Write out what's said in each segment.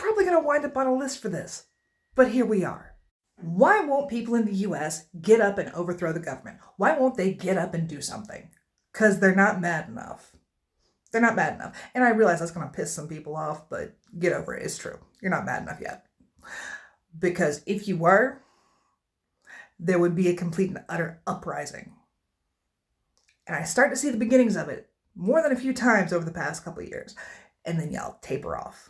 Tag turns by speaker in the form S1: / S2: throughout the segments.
S1: probably going to wind up on a list for this. But here we are. Why won't people in the US get up and overthrow the government? Why won't they get up and do something? Because they're not mad enough. They're not mad enough. And I realize that's going to piss some people off, but get over it. It's true. You're not mad enough yet. Because if you were, there would be a complete and utter uprising. And I start to see the beginnings of it more than a few times over the past couple of years. And then y'all taper off.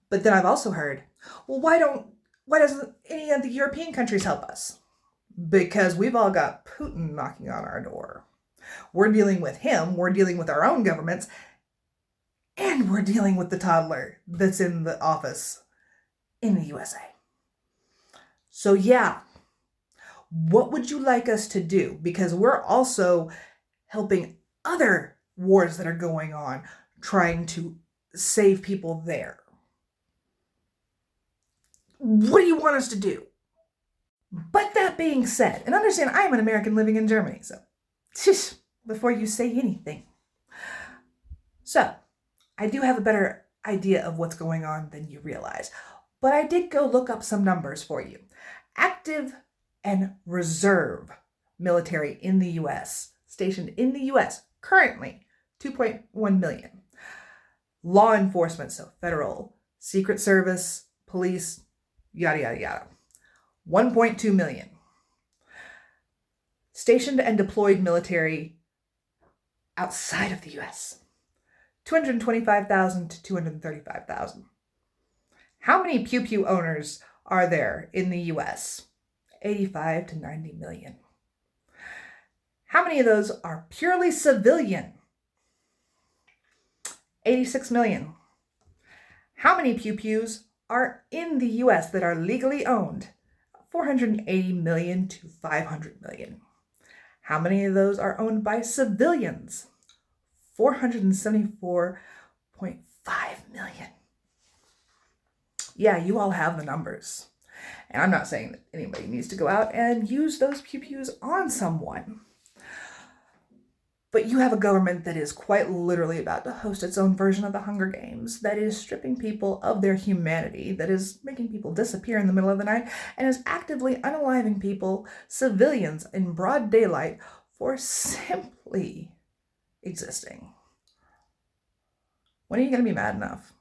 S1: But then I've also heard, well, why doesn't any of the European countries help us? Because we've all got Putin knocking on our door. We're dealing with him, we're dealing with our own governments, and we're dealing with the toddler that's in the office in the USA. So yeah, what would you like us to do? Because we're also helping other wars that are going on, trying to save people there. What do you want us to do? But that being said, and understand I am an American living in Germany, so shush, before you say anything. So, I do have a better idea of what's going on than you realize. But I did go look up some numbers for you. Active and reserve military in the US, stationed in the US, currently 2.1 million. Law enforcement, so federal, Secret Service, police, yada, yada, yada. 1.2 million. Stationed and deployed military outside of the US, 225,000 to 235,000. How many pew pew owners are there in the US? 85 to 90 million. How many of those are purely civilian? 86 million. How many pew pews are in the US that are legally owned? 480 million to 500 million. How many of those are owned by civilians? 474.5 million. Yeah, you all have the numbers. And I'm not saying that anybody needs to go out and use those pew-pews on someone. But you have a government that is quite literally about to host its own version of the Hunger Games, that is stripping people of their humanity, that is making people disappear in the middle of the night, and is actively unaliving people, civilians, in broad daylight for simply existing. When are you going to be mad enough?